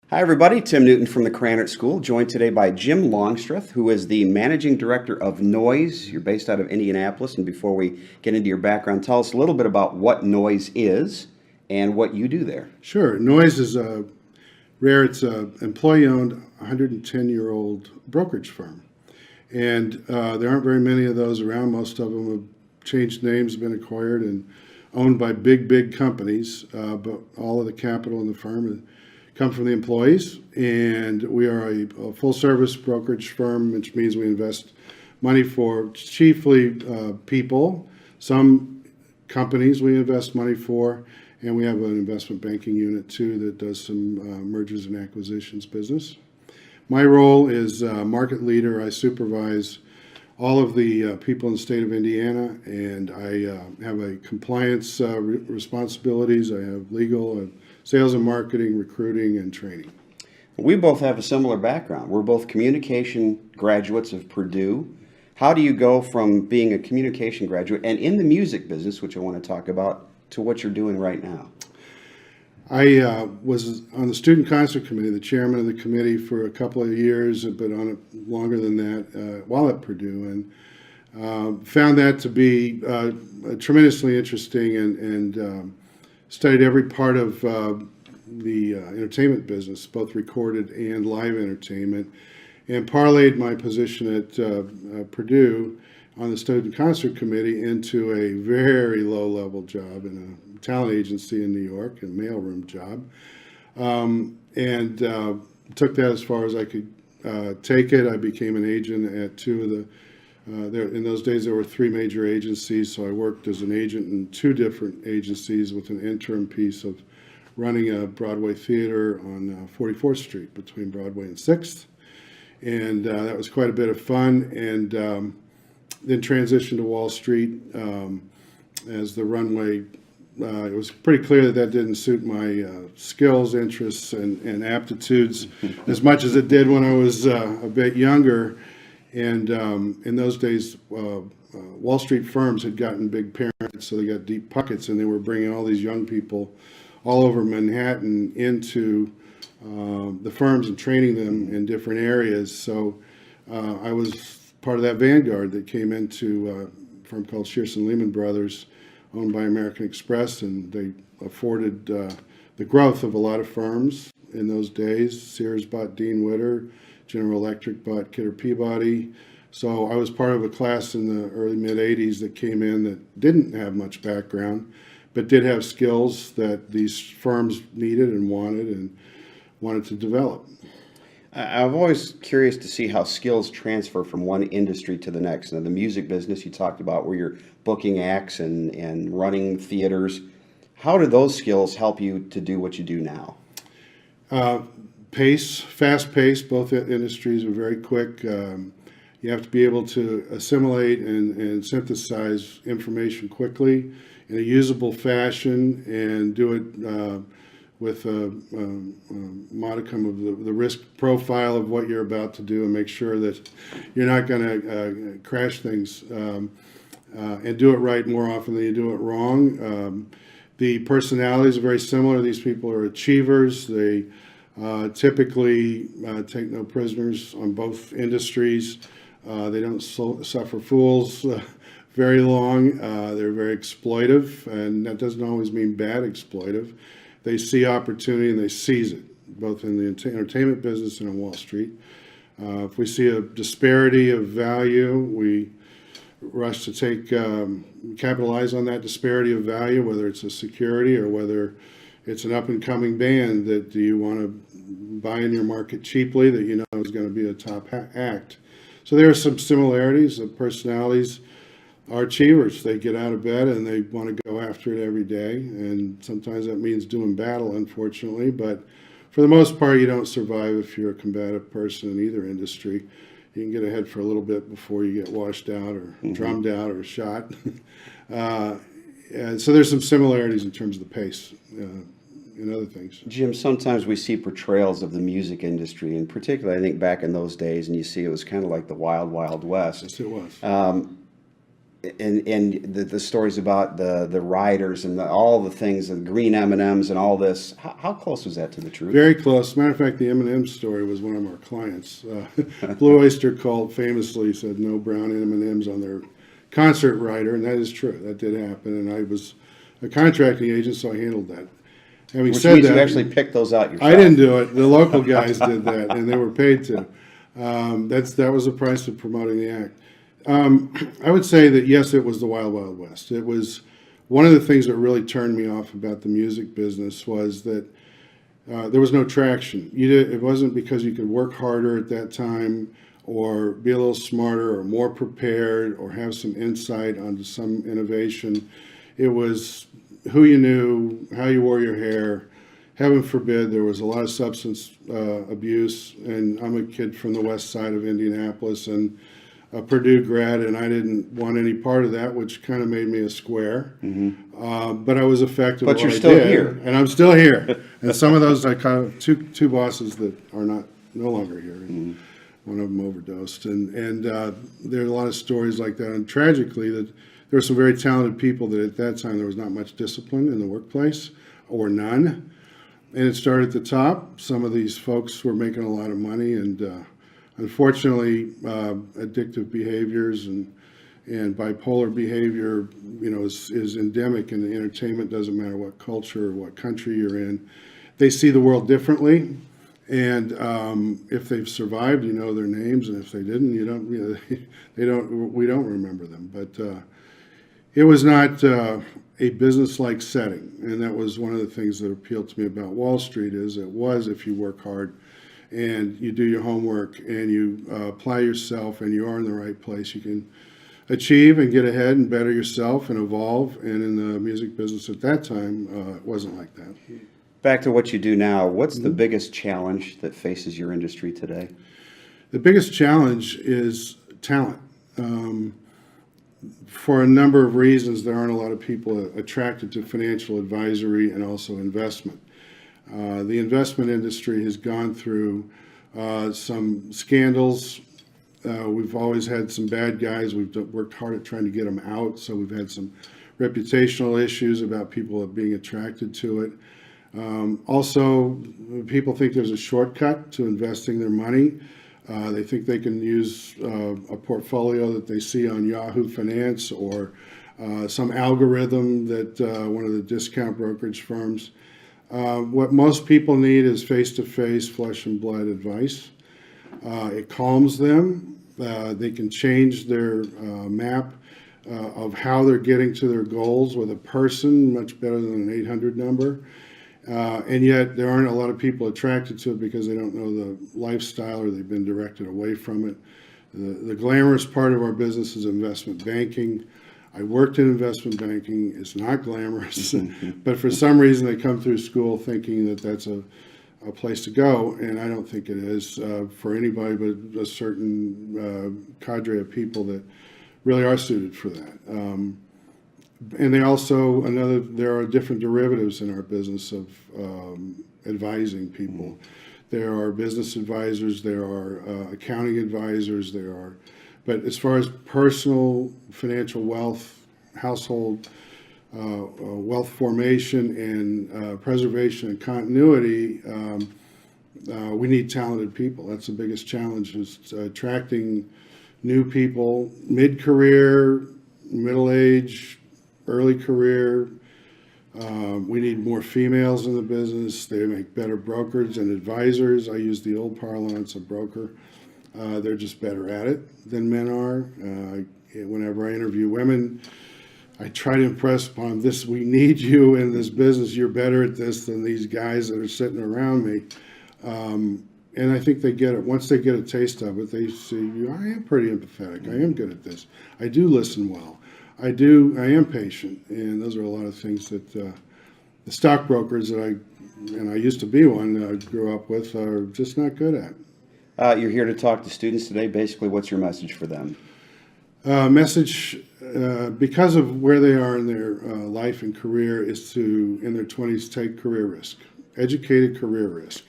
Hi, everybody. Tim Newton from the Krannert School, joined today by Jim Longstreth, who is the managing director of Noyes. You're based out of Indianapolis. And before we get into your background, tell us a little bit about what Noyes is and what you do there. Sure. Noyes is rare. It's an employee-owned, 110-year-old brokerage firm. And there aren't very many of those around. Most of them have changed names, been acquired, and owned by big companies. But all of the capital in the firm come from the employees. And we are a full-service brokerage firm, which means we invest money for chiefly people. Some companies we invest money for. And we have an investment banking unit, too, that does some mergers and acquisitions business. My role is market leader. I supervise all of the people in the state of Indiana, and I have a compliance responsibilities. I have legal, sales and marketing, recruiting, and training. We both have a similar background. We're both communication graduates of Purdue. How do you go from being a communication graduate and in the music business, which I want to talk about, to what you're doing right now? I was on the student concert committee, the chairman of the committee for a couple of years, but on it longer than that while at Purdue, and found that to be tremendously interesting, and studied every part of the entertainment business, both recorded and live entertainment, and parlayed my position at Purdue on the student concert committee into a very low-level job in a talent agency in New York, a mailroom job, and took that as far as I could take it. I became an agent at two of the, in those days there were three major agencies, so I worked as an agent in two different agencies with an interim piece of running a Broadway theater on 44th Street between Broadway and 6th, and that was quite a bit of fun, and then transitioned to Wall Street as the runway. It was pretty clear that didn't suit my skills, interests, and aptitudes as much as it did when I was a bit younger. And in those days, Wall Street firms had gotten big parents, so they got deep pockets, and they were bringing all these young people all over Manhattan into the firms and training them in different areas. So I was part of that vanguard that came into a firm called Shearson Lehman Brothers, owned by American Express, and they afforded the growth of a lot of firms in those days. Sears bought Dean Witter, General Electric bought Kidder Peabody. So I was part of a class in the early mid-'80s that came in that didn't have much background, but did have skills that these firms needed and wanted to develop. I'm always curious to see how skills transfer from one industry to the next. Now, the music business you talked about, where you're booking acts and running theaters, how do those skills help you to do what you do now? Pace, fast pace. Both industries are very quick. You have to be able to assimilate and synthesize information quickly in a usable fashion, and do it with a modicum of the risk profile of what you're about to do, and make sure that you're not going to crash things, and do it right more often than you do it wrong. The personalities are very similar. These people are achievers. They typically take no prisoners on both industries. They don't suffer fools very long. They're very exploitive, and that doesn't always mean bad exploitive. They see opportunity and they seize it, both in the entertainment business and on Wall Street. If we see a disparity of value, we rush to capitalize on that disparity of value, whether it's a security or whether it's an up-and-coming band that you want to buy in your market cheaply that you know is going to be a top act. So there are some similarities. The personalities are achievers. They get out of bed and they want to go after it every day, and sometimes that means doing battle, unfortunately, but for the most part you don't survive if you're a combative person in either industry. You can get ahead for a little bit before you get washed out or drummed out or shot. And so there's some similarities in terms of the pace and other things. Jim, sometimes we see portrayals of the music industry, and particularly I think back in those days, and you see it was kind of like the wild, wild west. Yes, it was. and the stories about the riders and all the things, the green M&Ms and all this. How close was that to the truth? Very close. Matter of fact, the M&M story was one of our clients. Blue Oyster Cult famously said no brown M&Ms on their concert rider, and that is true. That did happen, and I was a contracting agent, so I handled that. Having Which said means that, you actually picked those out yourself. I didn't do it. The local guys did that, and they were paid to. That was the price of promoting the act. I would say that yes, it was the Wild Wild West. It was one of the things that really turned me off about the music business was that there was no traction. It wasn't because you could work harder at that time or be a little smarter or more prepared or have some insight onto some innovation. It was who you knew, how you wore your hair. Heaven forbid, there was a lot of substance abuse, and I'm a kid from the west side of Indianapolis and a Purdue grad, and I didn't want any part of that, which kind of made me a square. But I was effective. But at you're what I still did, here. and I'm still here. And some of those, I kind of two bosses that are no longer here. And one of them overdosed, and there are a lot of stories like that. And tragically, that there were some very talented people that at that time there was not much discipline in the workplace, or none. And it started at the top. Some of these folks were making a lot of money, and unfortunately, addictive behaviors and bipolar behavior, is endemic in the entertainment. Doesn't matter what culture or what country you're in. They see the world differently, and if they've survived, you know their names, and if they didn't, you don't. They don't. We don't remember them. But it was not a business-like setting, and that was one of the things that appealed to me about Wall Street. Is it was if you work hard and you do your homework and you apply yourself and you are in the right place, you can achieve and get ahead and better yourself and evolve. And in the music business at that time, it wasn't like that. Back to what you do now, what's the biggest challenge that faces your industry today? The biggest challenge is talent. For a number of reasons, there aren't a lot of people attracted to financial advisory and also investment. The investment industry has gone through some scandals. We've always had some bad guys. We've worked hard at trying to get them out, so we've had some reputational issues about people being attracted to it. Also, people think there's a shortcut to investing their money. They think they can use a portfolio that they see on Yahoo Finance or some algorithm that one of the discount brokerage firms. What most people need is face-to-face, flesh and blood advice. It calms them. They can change their map of how they're getting to their goals with a person, much better than an 800 number. And yet there aren't a lot of people attracted to it because they don't know the lifestyle or they've been directed away from it. The glamorous part of our business is investment banking. I worked in investment banking. It's not glamorous, but for some reason they come through school thinking that that's a place to go, and I don't think it is for anybody but a certain cadre of people that really are suited for that. And they also, there are different derivatives in our business of advising people. There are business advisors, there are accounting advisors, but as far as personal financial wealth, household wealth formation and preservation and continuity, we need talented people. That's the biggest challenge, is attracting new people, mid-career, middle-age, early career. We need more females in the business. They make better brokers and advisors. I use the old parlance of broker. They're just better at it than men are. Whenever I interview women, I try to impress upon this: we need you in this business. You're better at this than these guys that are sitting around me. And I think they get it. Once they get a taste of it, they see, I am pretty empathetic. I am good at this. I do listen well. I am patient. And those are a lot of things that the stockbrokers that I used to be one that I grew up with, are just not good at. You're here to talk to students today. Basically, what's your message for them? Because of where they are in their life and career, is to, in their 20s, take career risk, educated career risk.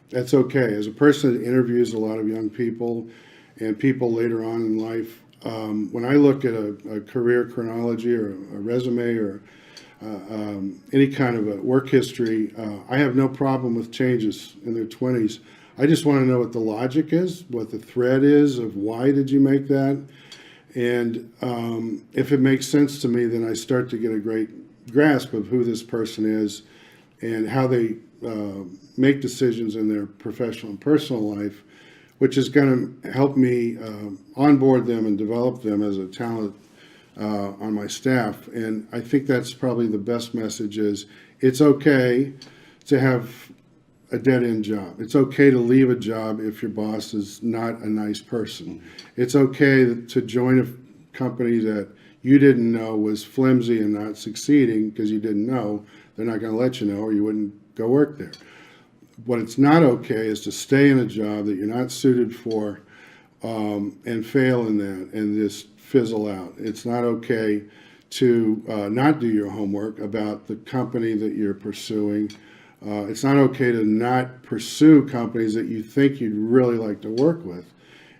That's okay. As a person that interviews a lot of young people and people later on in life, when I look at a career chronology or a resume or any kind of a work history, I have no problem with changes in their 20s. I just want to know what the logic is, what the thread is of why did you make that. And if it makes sense to me, then I start to get a great grasp of who this person is and how they make decisions in their professional and personal life, which is going to help me onboard them and develop them as a talent on my staff. And I think that's probably the best message is it's okay to have a dead-end job. It's okay to leave a job if your boss is not a nice person. It's okay to join a company that you didn't know was flimsy and not succeeding because you didn't know. They're not going to let you know or you wouldn't go work there. What it's not okay is to stay in a job that you're not suited for and fail in that and just fizzle out. It's not okay to not do your homework about the company that you're pursuing. It's not okay to not pursue companies that you think you'd really like to work with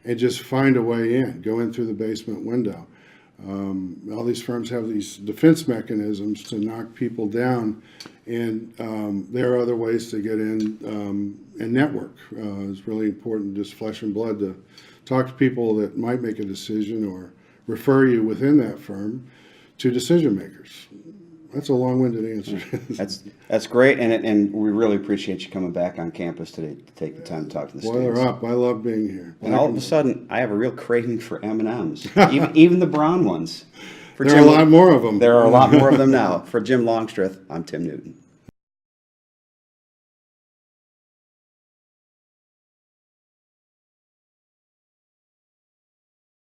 and just find a way in, go in through the basement window. All these firms have these defense mechanisms to knock people down, and there are other ways to get in and network. It's really important, just flesh and blood, to talk to people that might make a decision or refer you within that firm to decision makers. That's a long-winded answer. That's great, and we really appreciate you coming back on campus today to take the time to talk to the Boiler students. up. I love being here. And all of a sudden, I have a real craving for M&Ms, even the brown ones. There are a lot more of them. There are a lot more of them now. For Jim Longstreth, I'm Tim Newton.